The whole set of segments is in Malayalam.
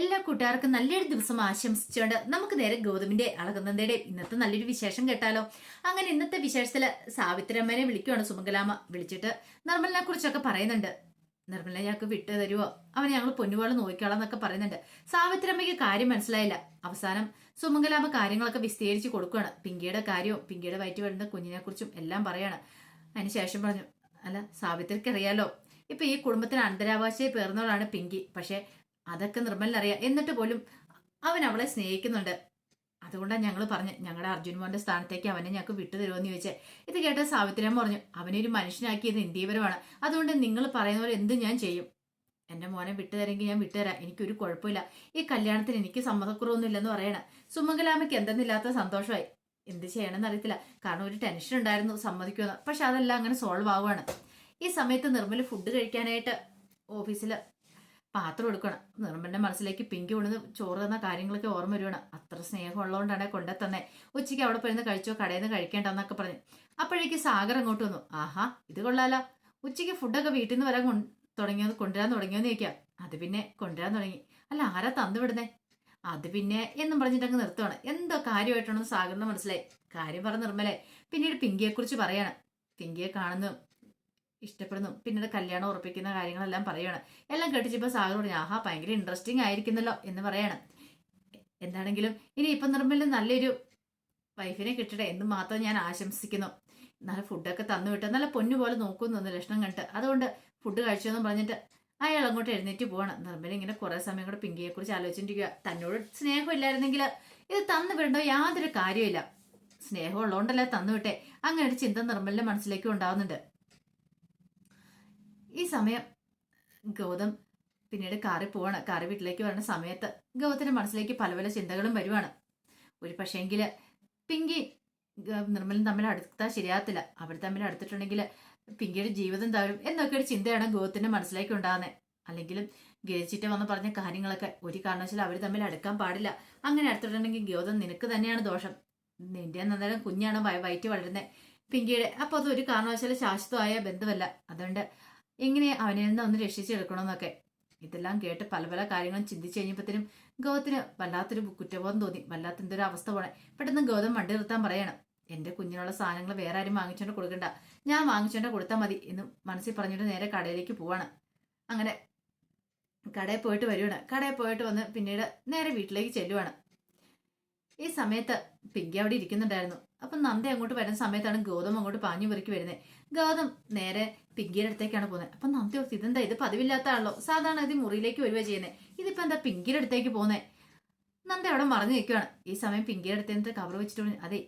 എല്ലാ കൂട്ടുകാർക്കും നല്ലൊരു ദിവസം ആശംസിച്ചുകൊണ്ട് നമുക്ക് നേരെ ഗൗതമിന്റെ അളകനന്ദയുടെ ഇന്നത്തെ നല്ലൊരു വിശേഷം കേട്ടാലോ. അങ്ങനെ ഇന്നത്തെ വിശേഷത്തില് സാവിത്രിയമ്മനെ വിളിക്കുവാണ് സുമംഗലാമ്മ. വിളിച്ചിട്ട് നിർമ്മലിനെ കുറിച്ചൊക്കെ പറയുന്നുണ്ട്. നിർമ്മലിനെ ഞങ്ങൾക്ക് വിട്ടു തരുവോ, അവനെ ഞങ്ങൾ പൊന്നുപോലെ നോക്കിക്കോളാം എന്നൊക്കെ പറയുന്നുണ്ട്. സാവിത്രിയമ്മയ്ക്ക് കാര്യം മനസ്സിലായില്ല. അവസാനം സുമംഗലാമ്മ കാര്യങ്ങളൊക്കെ വിസ്തീരിച്ച് കൊടുക്കുകയാണ്. പിങ്കിയുടെ കാര്യവും പിങ്കിയുടെ വയറ്റ് വരുന്ന കുഞ്ഞിനെ കുറിച്ചും എല്ലാം പറയാണ്. അതിനുശേഷം പറഞ്ഞു, അല്ല സാവിത്രിക്ക് അറിയാലോ, ഇപ്പൊ ഈ കുടുംബത്തിന് അനന്തരാവകാശിയെ പേർന്നവളാണ് പിങ്കി. പക്ഷെ അതൊക്കെ നിർമ്മലിനറിയാം. എന്നിട്ട് പോലും അവൻ അവളെ സ്നേഹിക്കുന്നുണ്ട്. അതുകൊണ്ടാണ് ഞങ്ങൾ പറഞ്ഞ് ഞങ്ങളുടെ അർജുൻ മോന്റെ സ്ഥാനത്തേക്ക് അവനെ ഞങ്ങൾക്ക് വിട്ടുതരുമെന്ന് ചോദിച്ചേ. ഇത് കേട്ട സാവിത്രിയമ്മ പറഞ്ഞു, അവനെ ഒരു മനുഷ്യനാക്കിയത് ഇന്ത്യപരമാണ്. അതുകൊണ്ട് നിങ്ങൾ പറയുന്ന പോലെ എന്ത് ഞാൻ ചെയ്യും. എന്റെ മോനെ വിട്ടുതരെങ്കിൽ ഞാൻ വിട്ടുതരാം, എനിക്കൊരു കുഴപ്പമില്ല. ഈ കല്യാണത്തിന് എനിക്ക് സമ്മതക്കുറവൊന്നുമില്ലെന്ന് പറയണ. സുമംഗലാമ്മയ്ക്ക് എന്തെന്നില്ലാത്ത സന്തോഷമായി. എന്ത് ചെയ്യണമെന്ന് അറിയത്തില്ല. കാരണം ഒരു ടെൻഷൻ ഉണ്ടായിരുന്നു സമ്മതിക്കുമെന്ന്. പക്ഷെ അതെല്ലാം അങ്ങനെ സോൾവ് ആവുകയാണ്. ഈ സമയത്ത് നിർമ്മല് ഫുഡ് കഴിക്കാനായിട്ട് ഓഫീസില് പാത്രം എടുക്കണം. നിർമ്മലിന്റെ മനസ്സിലേക്ക് പിങ്കി കൊണ്ടുവന്ന് ചോറ് തന്ന കാര്യങ്ങളൊക്കെ ഓർമ്മ വരുവാണ്. അത്ര സ്നേഹം ഉള്ളതുകൊണ്ടാണ് കൊണ്ടു തന്നെ. ഉച്ചയ്ക്ക് അവിടെ പോയിരുന്ന് കഴിച്ചോ, കടയിൽ നിന്ന് കഴിക്കേണ്ടെന്നൊക്കെ പറഞ്ഞു. അപ്പോഴേക്ക് സാഗർ അങ്ങോട്ട് വന്നു. ആഹാ, ഇത് കൊള്ളാലോ, ഉച്ചയ്ക്ക് ഫുഡൊക്കെ വീട്ടിൽ നിന്ന് വരാൻ കൊണ്ടുവരാൻ തുടങ്ങിയോന്ന് ചോദിക്കാം. അത് പിന്നെ കൊണ്ടുവരാൻ തുടങ്ങി. അല്ല, ആരാ തന്നു വിടുന്നേ? അത് പിന്നെ എന്നും പറഞ്ഞിട്ട് അങ്ങ് നിർത്തുവാണ്. എന്തോ കാര്യമായിട്ടാണെന്ന് സാഗറിന് മനസ്സിലായി. കാര്യം പറഞ്ഞ നിർമ്മലെ പിന്നീട് പിങ്കിയെ കുറിച്ച് പറയാണ്. പിങ്കിയെ കാണുന്നു, ഇഷ്ടപ്പെടുന്നു, പിന്നീട് കല്യാണം ഉറപ്പിക്കുന്ന കാര്യങ്ങളെല്ലാം പറയാണ്. എല്ലാം കേട്ടിച്ചപ്പോ സാഗർ പറഞ്ഞു, ആഹാ ഭയങ്കര ഇൻട്രസ്റ്റിംഗ് ആയിരിക്കുന്നല്ലോ എന്ന് പറയാണ്. എന്താണെങ്കിലും ഇനി ഇപ്പം നിർമ്മലിന് നല്ലൊരു വൈഫിനെ കിട്ടട്ടെ എന്ന് മാത്രം ഞാൻ ആശംസിക്കുന്നു. നല്ല ഫുഡൊക്കെ തന്നു വിട്ട് നല്ല പൊന്നുപോലെ നോക്കുന്നു ലക്ഷണം കണ്ടിട്ട്. അതുകൊണ്ട് ഫുഡ് കഴിച്ചോന്നും പറഞ്ഞിട്ട് അയാൾ അങ്ങോട്ട് എഴുന്നേറ്റ് പോവാണ്. നിർമ്മല ഇങ്ങനെ കുറെ സമയം കൂടെ പിങ്കിയെ കുറിച്ച് ആലോചിച്ചിരിക്കുക. തന്നോട് സ്നേഹമില്ലായിരുന്നെങ്കിൽ ഇത് തന്നു വിടേണ്ടോ യാതൊരു കാര്യമില്ല. സ്നേഹം ഉള്ളതുകൊണ്ടല്ലേ തന്നു വിട്ടെ. അങ്ങനെ ഒരു ചിന്ത നിർമ്മലിന്റെ മനസ്സിലേക്ക് ഉണ്ടാവുന്നുണ്ട്. ഈ സമയം ഗൗതം പിന്നീട് കാറി പോവാണ്. കാറി വീട്ടിലേക്ക് വരുന്ന സമയത്ത് ഗൗതത്തിന്റെ മനസ്സിലേക്ക് പല പല ചിന്തകളും വരുവാണ്. ഒരു പക്ഷേങ്കില് പിങ്കി നിർമ്മലും തമ്മിൽ അടുത്താൽ ശരിയാകത്തില്ല. അവർ തമ്മിൽ അടുത്തിട്ടുണ്ടെങ്കിൽ പിങ്കിയുടെ ജീവിതം താഴും എന്നൊക്കെ ഒരു ചിന്തയാണ് ഗൗതത്തിന്റെ മനസ്സിലേക്ക് ഉണ്ടാകുന്നത്. അല്ലെങ്കിലും ഗേച്ചിട്ട് വന്ന് പറഞ്ഞ കാര്യങ്ങളൊക്കെ ഒരു കാരണവശാലും അവർ തമ്മിൽ അടുക്കാൻ പാടില്ല. അങ്ങനെ അടുത്തിട്ടുണ്ടെങ്കിൽ ഗൗതം നിനക്ക് തന്നെയാണ് ദോഷം. നിന്റെ നന്നേരം കുഞ്ഞാണ് വയറ്റ് വളരുന്നത് പിങ്കിയുടെ. അപ്പൊ അത് ഒരു കാരണവശാലും ശാശ്വതമായ ബന്ധമല്ല. അതുകൊണ്ട് എങ്ങനെ അവനെ നിന്ന് ഒന്ന് രക്ഷിച്ചെടുക്കണമെന്നൊക്കെ. ഇതെല്ലാം കേട്ട് പല പല കാര്യങ്ങളും ചിന്തിച്ചു കഴിഞ്ഞപ്പോഴത്തേനും ഗൗതത്തിന് വല്ലാത്തൊരു കുറ്റബോധം തോന്നി. വല്ലാത്ത എന്തൊരു അവസ്ഥ പോണേ. പെട്ടെന്ന് ഗൗതം വണ്ടി നിർത്താൻ പറയണം. എന്റെ കുഞ്ഞിനുള്ള സാധനങ്ങൾ വേറെ ആരും വാങ്ങിച്ചോണ്ട് കൊടുക്കണ്ട, ഞാൻ വാങ്ങിച്ചോണ്ട് കൊടുത്താൽ മതി എന്ന് മനസ്സിൽ പറഞ്ഞിട്ട് നേരെ കടയിലേക്ക് പോവാണ്. അങ്ങനെ കടയിൽ പോയിട്ട് വരുവാണ്. കടയിൽ പോയിട്ട് വന്ന് പിന്നീട് നേരെ വീട്ടിലേക്ക് ചെല്ലുവാണ്. ഈ സമയത്ത് പിങ്കി അവിടെ ഇരിക്കുന്നുണ്ടായിരുന്നു. അപ്പൊ നന്ദ അങ്ങോട്ട് വരുന്ന സമയത്താണ് ഗൗതം അങ്ങോട്ട് പാഞ്ഞു പെറുക്കി വരുന്നത്. ഗൗതം നേരെ പിങ്കിയുടെ അടുത്തേക്കാണ് പോകുന്നത്. അപ്പൊ നന്ദി ഓർത്ത്, ഇതെന്താ ഇത് പതിവില്ലാത്താണല്ലോ, സാധാരണ ഇത് മുറിയിലേക്ക് വരുവ ചെയ്യുന്നത്, ഇതിപ്പോ എന്താ പിങ്കിയുടെ അടുത്തേക്ക് പോകുന്നത്? നന്ദ അവിടെ മറന്നു നിൽക്കുകയാണ്. ഈ സമയം പിങ്കിയുടെ അടുത്ത് കവർ വെച്ചിട്ട്, അതെ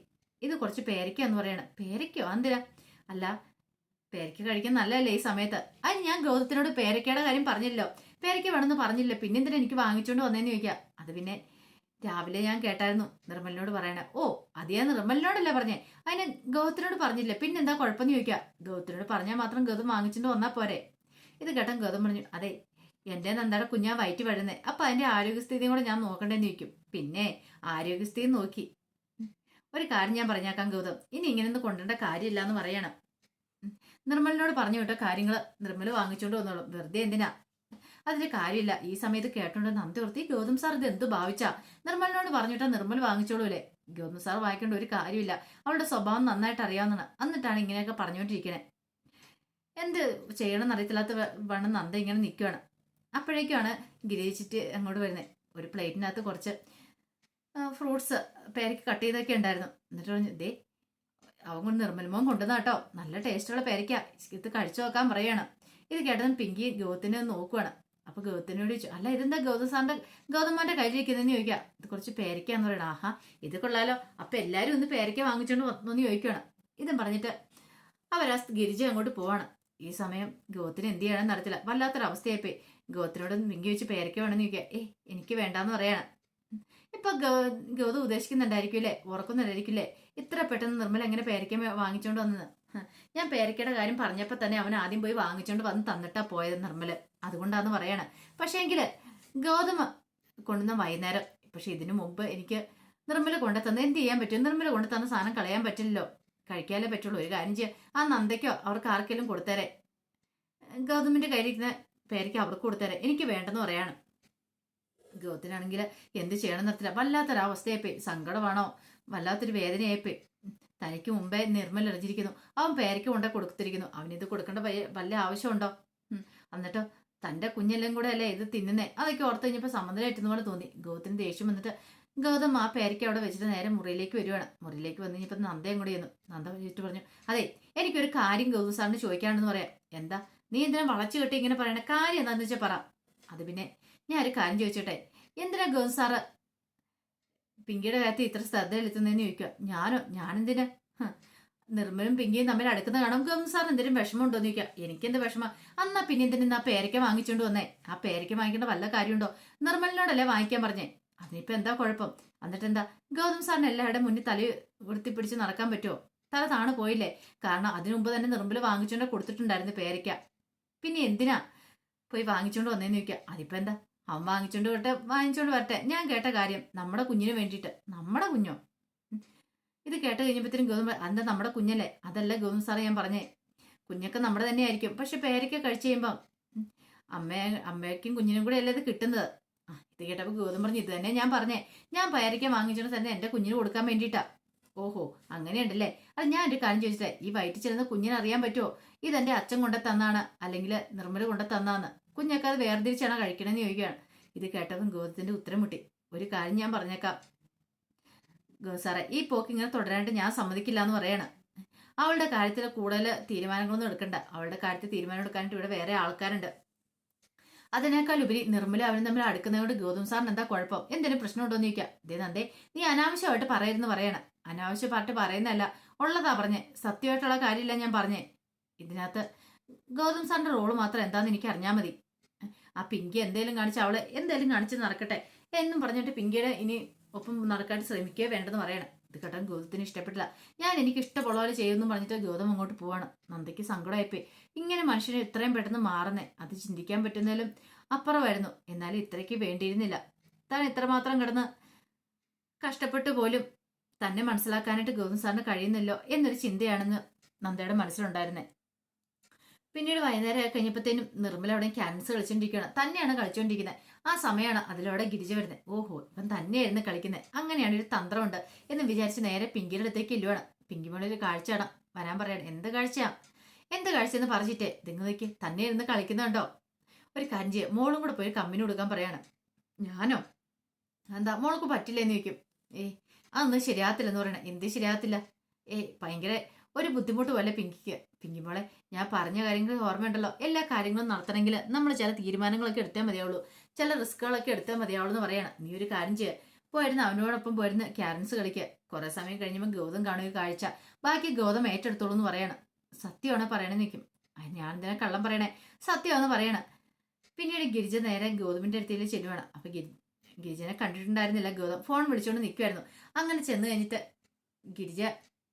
ഇത് കുറച്ച് പേരയ്ക്ക എന്ന് പറയണം. പേരയ്ക്കോ? എന്തിനാ? അല്ല, പേരയ്ക്ക കഴിക്കാൻ നല്ലതല്ലേ ഈ സമയത്ത്? അത് ഞാൻ ഗൗതത്തിനോട് പേരയ്ക്കയുടെ കാര്യം പറഞ്ഞില്ലല്ലോ, പേരയ്ക്ക വേണമെന്ന് പറഞ്ഞില്ല, പിന്നെന്തിനാ എനിക്ക് വാങ്ങിച്ചോണ്ട് വന്നേന്ന് ചോദിക്കാം. അത് പിന്നെ രാവിലെ ഞാൻ കേട്ടായിരുന്നു നിർമ്മലിനോട് പറയണേ. ഓ, അത് ഞാൻ നിർമ്മലിനോടല്ലേ പറഞ്ഞേ, അതിന് ഗൗതത്തിനോട് പറഞ്ഞില്ല, പിന്നെന്താ കുഴപ്പമെന്ന് ചോദിക്കാം. ഗൗതത്തിനോട് പറഞ്ഞാൽ മാത്രം ഗൗതം വാങ്ങിച്ചിട്ട് വന്നാൽ പോരെ? ഇത് കേട്ടാൻ ഗൗതം പറഞ്ഞു, അതെ എന്റെ നന്ദയുടെ കുഞ്ഞാ വയറ്റ് വരുന്നേ, അപ്പൊ അതിന്റെ ആരോഗ്യസ്ഥിതിയും കൂടെ ഞാൻ നോക്കണ്ടേന്ന് ചോദിക്കും. പിന്നെ ആരോഗ്യസ്ഥിതി നോക്കി ഒരു കാര്യം ഞാൻ പറഞ്ഞേക്കാം ഗൗതം, ഇനി ഇങ്ങനെയൊന്നും കൊണ്ടുവരേണ്ട കാര്യമില്ല എന്ന് പറയണം. നിർമ്മലിനോട് പറഞ്ഞു വിട്ട കാര്യങ്ങള് നിർമ്മല് വാങ്ങിച്ചോണ്ട് വന്നോളും, വെറുതെ എന്തിനാ? അതിന്റെ കാര്യമില്ല. ഈ സമയത്ത് കേട്ടോണ്ട് നന്ദി ഓർത്തി, ഗൗതം സാർ ഇത് എന്ത് ഭാവിച്ചാ? നിർമ്മലിനോട് പറഞ്ഞിട്ടാ നിർമ്മൽ വാങ്ങിച്ചോളൂല്ലേ? ഗൗതം സാർ വായിക്കേണ്ട ഒരു കാര്യമില്ല, അവളുടെ സ്വഭാവം നന്നായിട്ട് അറിയാവുന്നതാണ്. എന്നിട്ടാണ് ഇങ്ങനെയൊക്കെ പറഞ്ഞുകൊണ്ടിരിക്കണേ. എന്ത് ചെയ്യണമെന്ന് അറിയത്തില്ലാത്ത വണ്ണം നന്ദ ഇങ്ങനെ നിൽക്കുകയാണ്. അപ്പോഴേക്കാണ് ഗിരീച്ചിട്ട് അങ്ങോട്ട് വരുന്നത്. ഒരു പ്ലേറ്റിനകത്ത് കുറച്ച് ഫ്രൂട്ട്സ് പേരയ്ക്ക് കട്ട് ചെയ്തൊക്കെ ഉണ്ടായിരുന്നു. എന്നിട്ട് പറഞ്ഞു, ദേ അവൻ കൊണ്ട് നിർമ്മൽമോൻ കൊണ്ടുവന്ന കേട്ടോ, നല്ല ടേസ്റ്റുള്ള പേരയ്ക്ക, ഇത് കഴിച്ചു നോക്കാൻ പറയാണ്. ഇത് കേട്ടതും പിങ്കി ഗൗതത്തിനെ നോക്കുവാണ്. അപ്പൊ ഗൗതത്തിനോട് ചോദിച്ചു, അല്ല ഇതെന്താ ഗൗതമ്മന്റെ കയ്യിലിരിക്കുന്നതെന്ന് ചോദിക്കാം. ഇത് കുറച്ച് പേരയ്ക്കാന്ന് പറയണം. ആഹാ, ഇത് കൊള്ളാലോ, അപ്പൊ എല്ലാരും ഒന്ന് പേരയ്ക്ക വാങ്ങിച്ചോണ്ട് വന്നു ചോദിക്കുകയാണ്. ഇതും പറഞ്ഞിട്ട് അവരാ ഗിരിജ അങ്ങോട്ട് പോവാണ്. ഈ സമയം ഗൗതത്തിന് എന്ത് ചെയ്യണമെന്ന് അറിയത്തില്ല. വല്ലാത്തൊരവസ്ഥയായിപ്പോയി. ഗൗതത്തിനോട് മിങ്കി വെച്ച് പേരയ്ക്ക വേണമെന്ന് ചോദിക്കുക. എനിക്ക് വേണ്ടാന്ന് പറയാണ്. ഇപ്പൊ ഗൗതം ഉദ്ദേശിക്കുന്നുണ്ടായിരിക്കും, ഉറക്കുന്നുണ്ടായിരിക്കില്ലേ, ഇത്ര പെട്ടെന്ന് നിർമ്മല എങ്ങനെ പേരയ്ക്ക വാങ്ങിച്ചോണ്ട് വന്നത്? ഞാൻ പേരയ്ക്കയുടെ കാര്യം പറഞ്ഞപ്പോ തന്നെ അവൻ ആദ്യം പോയി വാങ്ങിച്ചോണ്ട് വന്ന് തന്നിട്ടാ പോയത് നിർമ്മല്, അതുകൊണ്ടാന്ന് പറയാണ്. പക്ഷേ എങ്കില് ഗൗതമ കൊണ്ടുവന്ന വൈകുന്നേരം, പക്ഷെ ഇതിനു മുമ്പ് എനിക്ക് നിർമ്മല കൊണ്ടു തന്നെ എന്ത് ചെയ്യാൻ പറ്റും? നിർമ്മല കൊണ്ടു തന്ന സാധനം കളയാൻ പറ്റില്ലല്ലോ, കഴിക്കാനേ പറ്റുള്ളൂ. ഒരു കാര്യം ചെയ്യാം, ആ നന്ദയ്ക്കോ അവർക്ക് ആർക്കെങ്കിലും കൊടുത്തേരെ, ഗൗതമിന്റെ കയ്യിലിരിക്കുന്ന പേരയ്ക്ക് അവർക്ക് കൊടുത്തേരെ, എനിക്ക് വേണ്ടെന്ന് പറയാണ്. ഗൗതത്തിനാണെങ്കിൽ എന്ത് ചെയ്യണമെന്ന് അറിയത്തില്ല. വല്ലാത്തൊരവസ്ഥയായിപ്പോയി. സങ്കടമാണോ വല്ലാത്തൊരു വേദനയായിപ്പോയി. തനിക്ക് മുമ്പേ നിർമ്മൽ എറിഞ്ഞിരിക്കുന്നു. അവൻ പേരയ്ക്ക് കൊണ്ടേ കൊടുത്തിരിക്കുന്നു. അവനിത് കൊടുക്കേണ്ട വല്ല ആവശ്യമുണ്ടോ? എന്നിട്ടോ തന്റെ കുഞ്ഞെല്ലാം കൂടെ അല്ലേ ഇത് തിന്നുന്നേ. അതൊക്കെ ഓർത്ത് കഴിഞ്ഞപ്പോൾ സമ്മതമായിട്ടുന്ന പോലെ തോന്നി. ഗൗതത്തിന് ദേഷ്യം വന്നിട്ട് ഗൗതം ആ പേരയ്ക്ക് അവിടെ വെച്ചിട്ട് നേരെ മുറിയിലേക്ക് വരുവാണ്. മുറിയിലേക്ക് വന്നു കഴിഞ്ഞപ്പോൾ നന്ദയും കൂടി ചെന്നു. നന്ദ വെച്ചിട്ട് പറഞ്ഞു, അതെ എനിക്കൊരു കാര്യം ഗൗതം സാറിന് ചോദിക്കാണെന്ന് പറയാം. എന്താ? നീ എന്തിനാ വളച്ചു കെട്ടി ഇങ്ങനെ പറയണ? കാര്യം എന്താന്ന് വെച്ചാൽ പറ. അത് പിന്നെ ഞാൻ ഒരു കാര്യം ചോദിച്ചോട്ടെ, എന്തിനാ ഗൗതം സാറ് പിങ്കിയുടെ കാര്യത്തിൽ ഇത്ര ശ്രദ്ധ ചെലുത്തുന്നതെന്ന് ചോദിക്കുക. ഞാനെന്തിനാ? നിർമ്മലും പിങ്കിയും തമ്മിൽ അടുക്കുന്ന കാണും. ഗൗതം സാർ എന്തെങ്കിലും വിഷമമുണ്ടോന്ന് ചോദിക്കുക. എനിക്കെന്ത് വിഷമം? അന്നാ പിന്നെ എന്തിനാ ആ പേരയ്ക്ക വാങ്ങിച്ചോണ്ട് വന്നേ? ആ പേരയ്ക്ക വാങ്ങിക്കേണ്ട വല്ല കാര്യമുണ്ടോ? നിർമ്മലിനോടല്ലേ വാങ്ങിക്കാൻ പറഞ്ഞേ. അതിനിപ്പോ എന്താ കുഴപ്പം? എന്നിട്ട് എന്താ ഗൗതം സാറിന് എല്ലാവരുടെ മുന്നിൽ തല ഉയർത്തിപ്പിടിച്ച് നടക്കാൻ പറ്റുമോ? തല താണ് പോയില്ലേ? കാരണം അതിനു മുമ്പ് തന്നെ നിർമ്മല് വാങ്ങിച്ചോണ്ട് കൊടുത്തിട്ടുണ്ടായിരുന്നു പേരയ്ക്ക. പിന്നെ എന്തിനാ പോയി വാങ്ങിച്ചോണ്ട് വന്നേന്ന് ചോദിക്കുക. അതിപ്പോ എന്താ, അവൻ വാങ്ങിച്ചോണ്ട് വരട്ടെ. ഞാൻ കേട്ട കാര്യം നമ്മുടെ കുഞ്ഞിന് വേണ്ടിയിട്ട്. നമ്മുടെ കുഞ്ഞോ? ഇത് കേട്ട് കഴിഞ്ഞപ്പോഴത്തേനും ഗൗതം, എന്താ നമ്മുടെ കുഞ്ഞല്ലേ? അതല്ല ഗൗതം സാറേ ഞാൻ പറഞ്ഞേ, കുഞ്ഞൊക്കെ നമ്മുടെ തന്നെ ആയിരിക്കും. പക്ഷെ പേരയ്ക്ക കഴിച്ചു കഴിയുമ്പം അമ്മയ്ക്കും കുഞ്ഞിനും കൂടെ അല്ലേ ഇത് കിട്ടുന്നത്. ഇത് കേട്ടപ്പോൾ ഗൗതം പറഞ്ഞു, ഇത് തന്നെ ഞാൻ പറഞ്ഞേ, ഞാൻ പേരയ്ക്ക വാങ്ങിച്ചോണ്ട് തന്നെ എന്റെ കുഞ്ഞിന് കൊടുക്കാൻ വേണ്ടിയിട്ടാ. ഓഹോ അങ്ങനെയുണ്ടല്ലേ? അത് ഞാൻ ഒരു കാര്യം ചോദിച്ചിട്ടേ, ഈ വയറ്റിൽ ചെല്ലുന്ന കുഞ്ഞിനെ അറിയാൻ പറ്റുമോ ഇതെന്റെ അച്ഛൻ കൊണ്ട തന്നാണ് അല്ലെങ്കിൽ നിർമ്മല കൊണ്ട തന്നാന്ന്? കുഞ്ഞൊക്കെ അത് വേർതിരിച്ചാണ് കഴിക്കണമെന്ന് ചോദിക്കുകയാണ്. ഇത് കേട്ടതും ഗൗതത്തിന്റെ ഉത്തരം മുട്ടി. ഒരു കാര്യം ഞാൻ പറഞ്ഞേക്കാം സാറേ, ഈ പോക്ക് ഇങ്ങനെ തുടരാനായിട്ട് ഞാൻ സമ്മതിക്കില്ല എന്ന് പറയാണ്. അവളുടെ കാര്യത്തിൽ കൂടുതൽ തീരുമാനങ്ങളൊന്നും എടുക്കണ്ട. അവളുടെ കാര്യത്തിൽ തീരുമാനം എടുക്കാനായിട്ട് ഇവിടെ വേറെ ആൾക്കാരുണ്ട്. അതിനേക്കാൾ ഉപരി നിർമ്മല അവനും തമ്മിൽ അടുക്കുന്നതുകൊണ്ട് ഗൗതം സാറിന് എന്താ കുഴപ്പം? എന്തെങ്കിലും പ്രശ്നമുണ്ടോ എന്ന് ചോദിക്കാം. ഇതേ നന്ദേ, നീ അനാവശ്യമായിട്ട് പറയരുതെന്ന് പറയണം. അനാവശ്യമായിട്ട് പറയുന്നതല്ല, ഉള്ളതാ പറഞ്ഞേ. സത്യമായിട്ടുള്ള കാര്യമില്ല ഞാൻ പറഞ്ഞേ. ഇതിനകത്ത് ഗൗതം സാറിന്റെ റോള് മാത്രം എന്താന്ന് എനിക്ക് അറിഞ്ഞാൽ മതി. ആ പിങ്കി എന്തേലും കാണിച്ച് അവളെ എന്തേലും കാണിച്ച് നടക്കട്ടെ എന്നും പറഞ്ഞിട്ട് പിങ്കിയുടെ ഇനി ഒപ്പം നടക്കാൻ ശ്രമിക്കുകയോ വേണ്ടെന്ന് പറയണം. ഇത് കേട്ടാൻ ഗൗതത്തിന് ഇഷ്ടപ്പെട്ടില്ല. ഞാൻ എനിക്ക് ഇഷ്ടമുള്ള പോലെ ചെയ്യുമെന്ന് പറഞ്ഞിട്ട് ഗൗതം അങ്ങോട്ട് പോവാണ്. നന്ദയ്ക്ക് സങ്കടമായിപ്പോയി. ഇങ്ങനെ മനുഷ്യന് ഇത്രയും പെട്ടെന്ന് മാറുന്നേ, അത് ചിന്തിക്കാൻ പറ്റുന്നതിലും അപ്പുറമായിരുന്നു. എന്നാലും ഇത്രയ്ക്ക് വേണ്ടിയിരുന്നില്ല. താൻ ഇത്രമാത്രം കിടന്ന് കഷ്ടപ്പെട്ടു പോലും തന്നെ മനസ്സിലാക്കാനായിട്ട് ഗൗതം സാറിന് കഴിയുന്നില്ലോ എന്നൊരു ചിന്തയാണെന്ന് നന്ദയുടെ മനസ്സിലുണ്ടായിരുന്നേ. പിന്നീട് വൈകുന്നേരം കഴിഞ്ഞപ്പോഴത്തേനും നിർമ്മല അവിടെ ക്യാൻസ് കളിച്ചോണ്ടിരിക്കുകയാണ്. തന്നെയാണ് കളിച്ചോണ്ടിരിക്കുന്നത്. ആ സമയമാണ് അതിലൂടെ ഗിരിജ വരുന്നത്. ഓഹോ ഇവൻ തന്നെയായിരുന്നു കളിക്കുന്നത്, അങ്ങനെയാണ് ഒരു തന്ത്രമുണ്ട് എന്ന് വിചാരിച്ച് നേരെ പിങ്കിയുടെ അടുത്തേക്ക് ഇല്ലുവാണ്. പിങ്കി മോളെ ഒരു കാഴ്ചയാണ് വരാൻ പറയാണ്. എന്ത് കാഴ്ചയാ? എന്ത് കാഴ്ചയെന്ന് പറഞ്ഞിട്ടേ നിങ്ങൾക്ക് തന്നെ ഇരുന്ന് കളിക്കുന്നുണ്ടോ? ഒരു കാര്യം ചെയ്യുക, മോളും കൂടെ പോയി കമ്മിന് കൊടുക്കാൻ പറയാണ്. ഞാനോ? എന്താ മോൾക്ക് പറ്റില്ലെന്ന് ചോദിക്കും. അതൊന്നും ശരിയാകത്തില്ലെന്ന് പറയണേ. എന്ത് ശരിയാകത്തില്ല? ഭയങ്കര ഒരു ബുദ്ധിമുട്ട് പോലെ പിങ്കിക്ക്. പിങ്കി മോളെ, ഞാൻ പറഞ്ഞ കാര്യങ്ങൾ ഓർമ്മയുണ്ടല്ലോ. എല്ലാ കാര്യങ്ങളും നടത്തണമെങ്കിൽ നമ്മൾ ചില തീരുമാനങ്ങളൊക്കെ എടുത്താൽ മതിയാവുള്ളൂ, ചില റിസ്കുകളൊക്കെ എടുത്താൽ മതിയാവുള്ളൂ എന്ന് പറയണം. നീ ഒരു കാര്യം ചെയ്യുക, പോയിരുന്ന് അവനോടൊപ്പം പോയിരുന്ന് ക്യാരൻസ് കളിക്കുക. കുറെ സമയം കഴിഞ്ഞപ്പോൾ ഗൗതം കാണുക കാഴ്ച, ബാക്കി ഗൗതം ഏറ്റെടുത്തോളൂ എന്ന് പറയണം. സത്യമാണ് പറയണെന്ന് നിൽക്കും. ഞാൻ എന്തിനാ കള്ളം പറയണേ? സത്യമാണെന്ന് പറയണം. പിന്നീട് ഗിരിജ നേരെ ഗൗതമിന്റെ അടുത്തേക്ക് ചെല്ലുവാണ്. അപ്പൊ ഗിരിജനെ കണ്ടിട്ടുണ്ടായിരുന്നില്ല. ഗൗതം ഫോൺ വിളിച്ചുകൊണ്ട് നിൽക്കുമായിരുന്നു. അങ്ങനെ ചെന്ന് കഴിഞ്ഞിട്ട് ഗിരിജ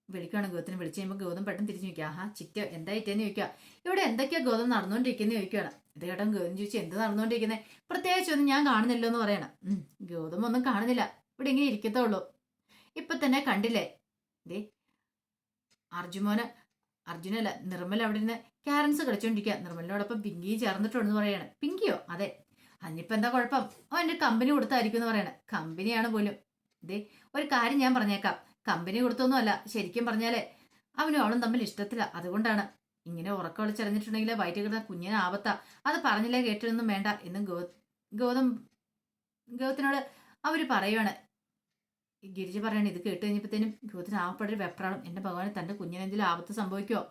വിളിക്കുകയാണ്. ഗൗതത്തിന് വിളിച്ചു കഴിയുമ്പോൾ ഗൗതം പെട്ടെന്ന് തിരിച്ചു ചോദിക്കുക. ആഹാ ചിറ്റ എന്തായിട്ടേന്ന് ചോദിക്കുക. ഇവിടെ എന്തൊക്കെയാ ഗൗതം നടന്നുകൊണ്ടിരിക്കുന്നത് ചോദിക്കുകയാണ്. ഇത് കേട്ടോ ഗൗതം ചോദിച്ചു, എന്ത് നടന്നുകൊണ്ടിരിക്കുന്നത്? പ്രത്യേകിച്ച് ഒന്നും ഞാൻ കാണുന്നില്ലോ എന്ന് പറയണം. ഗൗതം ഒന്നും കാണുന്നില്ല, ഇവിടെ ഇങ്ങനെ ഇരിക്കത്തുള്ളൂ. ഇപ്പൊ തന്നെ കണ്ടില്ലേ, ദേ അർജുനല്ല നിർമ്മല അവിടെ നിന്ന് ക്യാരൻസ് കളിച്ചോണ്ടിരിക്കുക. നിർമ്മലിനോടൊപ്പം പിങ്കിയും ചേർന്നിട്ടുണ്ടെന്ന് പറയാണ്. പിങ്കിയോ? അതെ. അതിനിപ്പോ എന്താ കുഴപ്പം? അവന്റെ കമ്പനി കൊടുത്തായിരിക്കും എന്ന് പറയണേ. കമ്പനിയാണ് പോലും. ഇതേ ഒരു കാര്യം ഞാൻ പറഞ്ഞേക്കാം, കമ്പനി കൊടുത്തൊന്നും അല്ല. ശരിക്കും പറഞ്ഞാലേ അവനും അവളും തമ്മിൽ ഇഷ്ടത്തില്ല. അതുകൊണ്ടാണ് ഇങ്ങനെ ഉറക്കം വിളിച്ചറിഞ്ഞിട്ടുണ്ടെങ്കിൽ വയറ്റിൽ കിടന്ന കുഞ്ഞിന് ആപത്താ. അത് പറഞ്ഞില്ലേ കേട്ടൊന്നും വേണ്ട എന്നും ഗൗതത്തിനോട് അവര് പറയുവാണ്. ഗിരിജ പറയാണ്. ഇത് കേട്ട് കഴിഞ്ഞപ്പോഴത്തേനും ഗൗതത്തിന് ആവപ്പെട്ടൊരു വെപ്രാളം. എന്റെ ഭഗവാന്, തന്റെ കുഞ്ഞിന് എന്തെങ്കിലും ആപത്ത് സംഭവിക്കുമോ?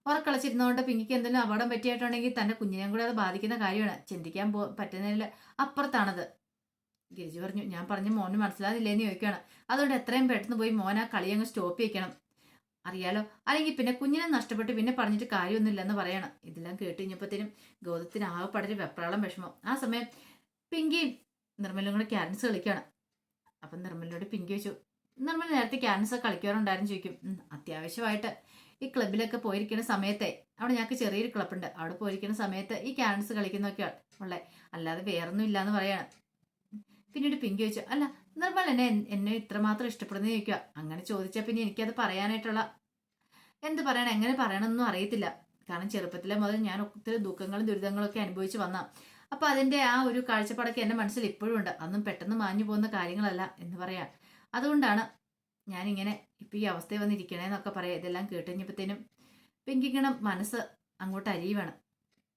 ഉറക്കളച്ചിരുന്നതുകൊണ്ട് പിങ്കിക്ക് എന്തെങ്കിലും അപകടം പറ്റിയിട്ടുണ്ടെങ്കിൽ തന്റെ കുഞ്ഞിനെയും കൂടെ അത് ബാധിക്കുന്ന കാര്യമാണ്. ചിന്തിക്കാൻ പറ്റുന്നതിൽ അപ്പുറത്താണത്. ഗിരിജ പറഞ്ഞു, ഞാൻ പറഞ്ഞ മോന് മനസ്സിലാകുന്നില്ലേന്ന് ചോദിക്കുകയാണ്. അതുകൊണ്ട് എത്രയും പെട്ടെന്ന് പോയി മോൻ ആ കളി അങ്ങ് സ്റ്റോപ്പ് ചെയ്യിക്കണം, അറിയാലോ, അല്ലെങ്കിൽ പിന്നെ കുഞ്ഞിനെ നഷ്ടപ്പെട്ട് പിന്നെ പറഞ്ഞിട്ട് കാര്യമൊന്നുമില്ലെന്ന് പറയണം. ഇതെല്ലാം കേട്ട് കഴിഞ്ഞപ്പോഴത്തേനും ഗൗതത്തിന് ആകെപ്പാടൊരു വെപ്രാളം, വിഷമം. ആ സമയം പിങ്കിയും നിർമ്മലും കൂടെ ക്യാരൻസ് കളിക്കുകയാണ്. അപ്പം നിർമ്മലിനോട് പിങ്കി വെച്ചു, നിർമ്മൽ നേരത്തെ ക്യാരൻസ് കളിക്കാറുണ്ടായിരുന്നു ചോദിക്കും. അത്യാവശ്യമായിട്ട് ഈ ക്ലബിലൊക്കെ പോയിരിക്കുന്ന സമയത്തെ, അവിടെ ഞങ്ങൾക്ക് ചെറിയൊരു ക്ലബുണ്ട്, അവിടെ പോയിരിക്കുന്ന സമയത്ത് ഈ ക്യാരൻസ് കളിക്കുന്നൊക്കെ ഉള്ളേ, അല്ലാതെ വേറൊന്നും ഇല്ലാന്ന് പറയാണ്. പിന്നീട് പിങ്കി ചോദിച്ചു, അല്ല നിർമ്മൽ എന്നെ ഇത്രമാത്രം ഇഷ്ടപ്പെടുന്ന ചോദിക്കുക. അങ്ങനെ ചോദിച്ചാൽ പിന്നെ എനിക്കത് പറയാനായിട്ടുള്ള എന്ത് പറയണം, എങ്ങനെ പറയണമെന്നൊന്നും അറിയത്തില്ല. കാരണം ചെറുപ്പത്തിലെ മുതൽ ഞാൻ ഒത്തിരി ദുഃഖങ്ങളും ദുരിതങ്ങളും ഒക്കെ അനുഭവിച്ച് വന്ന, അപ്പൊ അതിന്റെ ആ ഒരു കാഴ്ചപ്പാടൊക്കെ എന്റെ മനസ്സിൽ ഇപ്പോഴും ഉണ്ട്. അതൊന്നും പെട്ടെന്ന് മാഞ്ഞു പോകുന്ന കാര്യങ്ങളല്ല എന്ന് പറയാം. അതുകൊണ്ടാണ് ഞാനിങ്ങനെ ഇപ്പൊ ഈ അവസ്ഥയിൽ വന്നിരിക്കണേന്നൊക്കെ പറയാം. ഇതെല്ലാം കേട്ടുകഴിഞ്ഞപ്പോഴത്തേനും പിങ്കിക്കണം മനസ്സ് അങ്ങോട്ട് അരിയുവാണ്.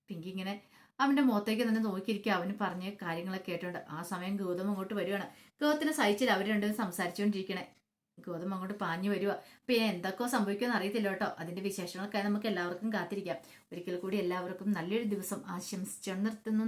പിങ്കി ഇങ്ങനെ അവന്റെ മുഖത്തേക്ക് തന്നെ നോക്കിയിരിക്കുക. അവന് പറഞ്ഞ കാര്യങ്ങളൊക്കെ കേട്ടോണ്ട് ആ സമയം ഗൗതം അങ്ങോട്ട് വരുവാണ്. ഗൗതത്തിന് സഹിച്ചില്ല അവർ രണ്ടും സംസാരിച്ചുകൊണ്ടിരിക്കണേ. ഗൗതം അങ്ങോട്ട് പാഞ്ഞു വരുക. അപ്പൊ എന്തൊക്കെ സംഭവിക്കുമെന്ന് അറിയത്തില്ല കേട്ടോ. അതിന്റെ വിശേഷങ്ങൾക്കായി നമുക്ക് എല്ലാവർക്കും കാത്തിരിക്കാം. ഒരിക്കൽ കൂടി എല്ലാവർക്കും നല്ലൊരു ദിവസം ആശംസിച്ചു നിർത്തുന്നു.